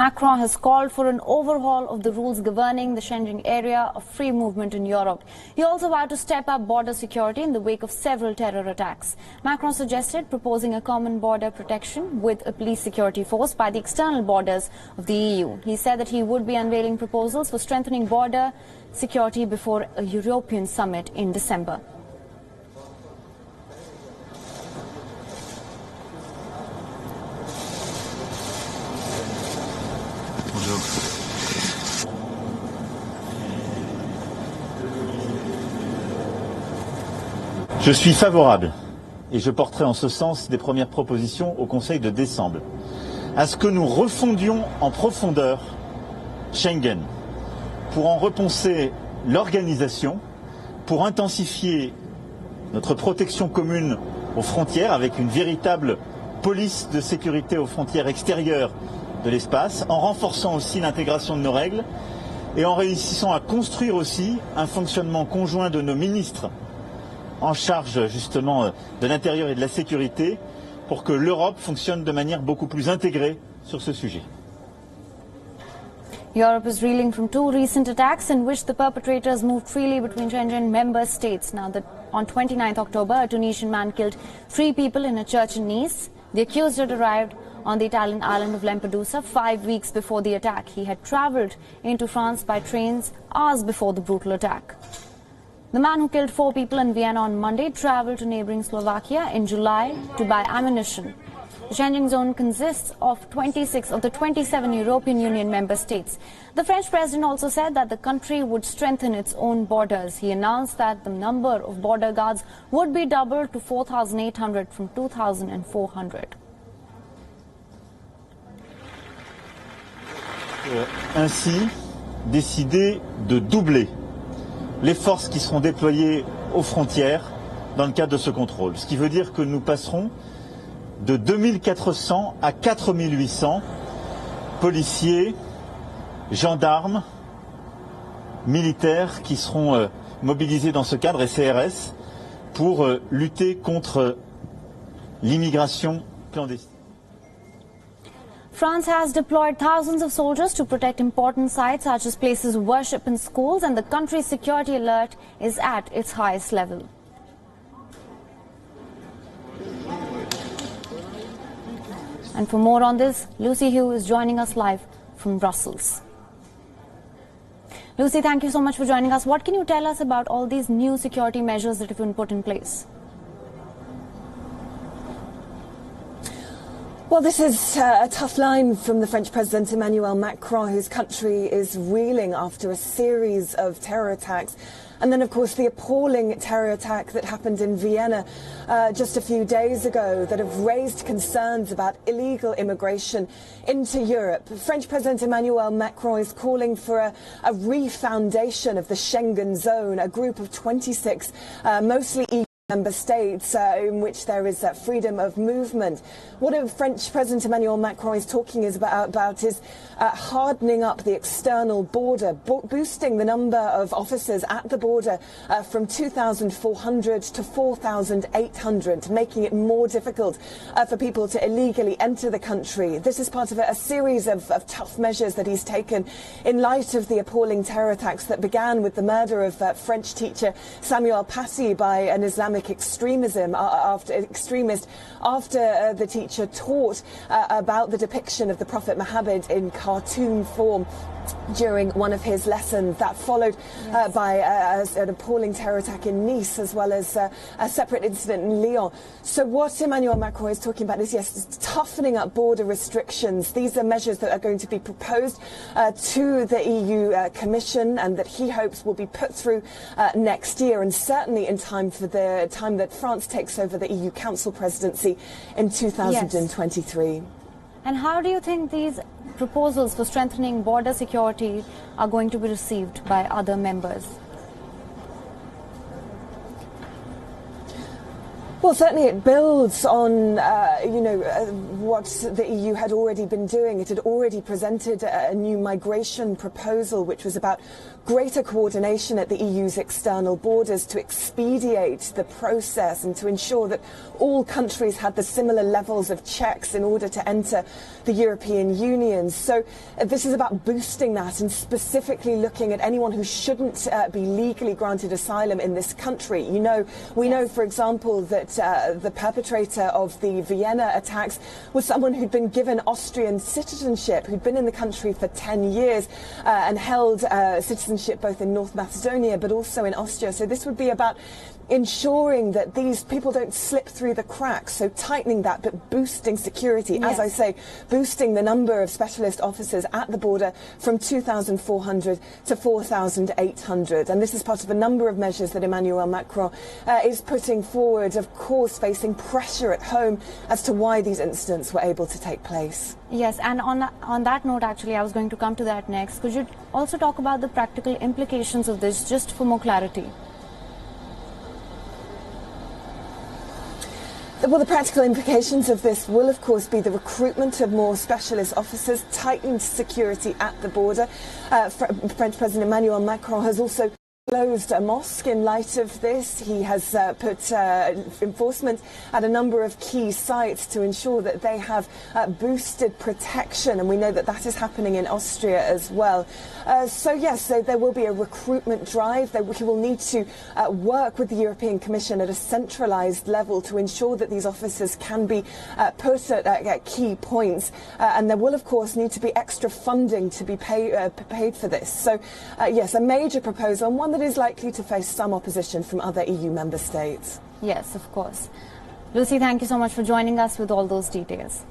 Macron has called for an overhaul of the rules governing the Schengen area of free movement in Europe. He also vowed to step up border security in the wake of several terror attacks. Macron suggested proposing a common border protection with a police security force by the external borders of the EU. He said that he would be unveiling proposals for strengthening border security before a European summit in December. Je suis favorable, et je porterai en ce sens des premières propositions au Conseil de décembre, à ce que nous refondions en profondeur Schengen, pour en repenser l'organisation, pour intensifier notre protection commune aux frontières avec une véritable police de sécurité aux frontières extérieures de l'espace, en renforçant aussi l'intégration de nos règles et en réussissant à construire aussi un fonctionnement conjoint de nos ministres en charge justement de l'intérieur et de la sécurité pour que l'Europe fonctionne de manière beaucoup plus intégrée sur ce sujet. Europe is reeling from two recent attacks in which the perpetrators moved freely between Schengen member states. Now, on 29th October, a Tunisian man killed 3 people in a church in Nice. The accused had arrived on the Italian island of Lampedusa 5 weeks before the attack. He had travelled into France by trains hours before the brutal attack. The man who killed 4 people in Vienna on Monday travelled to neighbouring Slovakia in July to buy ammunition. The Schengen zone consists of 26 of the 27 European Union member states. The French president also said that the country would strengthen its own borders. He announced that the number of border guards would be doubled to 4,800 from 2,400. Ainsi, décidé de doubler les forces qui seront déployées aux frontières dans le cadre de ce contrôle. Ce qui veut dire que nous passerons de 2400 à 4800 policiers, gendarmes, militaires qui seront mobilisés dans ce cadre et CRS pour lutter contre l'immigration clandestine. France has deployed thousands of soldiers to protect important sites such as places of worship and schools, and the country's security alert is at its highest level. And for more on this, Lucy Hugh is joining us live from Brussels. Lucy, thank you so much for joining us. What can you tell us about all these new security measures that have been put in place? Well, this is a tough line from the French President Emmanuel Macron, whose country is reeling after a series of terror attacks. And then, of course, the appalling terror attack that happened in Vienna just a few days ago that have raised concerns about illegal immigration into Europe. French President Emmanuel Macron is calling for a refoundation of the Schengen zone, a group of 26, mostly EU member states in which there is freedom of movement. What French President Emmanuel Macron is talking about is hardening up the external border, boosting the number of officers at the border from 2,400 to 4,800, making it more difficult for people to illegally enter the country. This is part of a series of tough measures that he's taken in light of the appalling terror attacks that began with the murder of French teacher Samuel Paty by an Islamic extremist after the teacher taught about the depiction of the Prophet Muhammad in cartoon form during one of his lessons. That followed by an appalling terror attack in Nice, as well as a separate incident in Lyon. So what Emmanuel Macron is talking about is, yes, toughening up border restrictions. These are measures that are going to be proposed to the EU Commission and that he hopes will be put through next year, and certainly in time for the time that France takes over the EU Council presidency in 2023. Yes. And how do you think these proposals for strengthening border security are going to be received by other members? Well, certainly it builds on, what the EU had already been doing. It had already presented a new migration proposal, which was about greater coordination at the EU's external borders to expedite the process and to ensure that all countries had the similar levels of checks in order to enter the European Union. So this is about boosting that and specifically looking at anyone who shouldn't be legally granted asylum in this country. We know, for example, that the perpetrator of the Vienna attacks was someone who'd been given Austrian citizenship, who'd been in the country for 10 years and held citizenship both in North Macedonia but also in Austria. So this would be about ensuring that these people don't slip through the cracks, so tightening that but boosting security. Yes. As I say, boosting the number of specialist officers at the border from 2,400 to 4,800. And this is part of a number of measures that Emmanuel Macron is putting forward, of course facing pressure at home as to why these incidents were able to take place. Yes, and on that note, actually, I was going to come to that next. Could you also talk about the practical implications of this, just for more clarity? Well, the practical implications of this will, of course, be the recruitment of more specialist officers, tightened security at the border. French President Emmanuel Macron has also closed a mosque in light of this. He has put enforcement at a number of key sites to ensure that they have boosted protection, and we know that that is happening in Austria as well. So there will be a recruitment drive. He will need to work with the European Commission at a centralised level to ensure that these officers can be put at key points, and there will, of course, need to be extra funding to be paid for this. So yes, a major proposal, and one that is likely to face some opposition from other EU member states. Yes, of course. Lucy, thank you so much for joining us with all those details.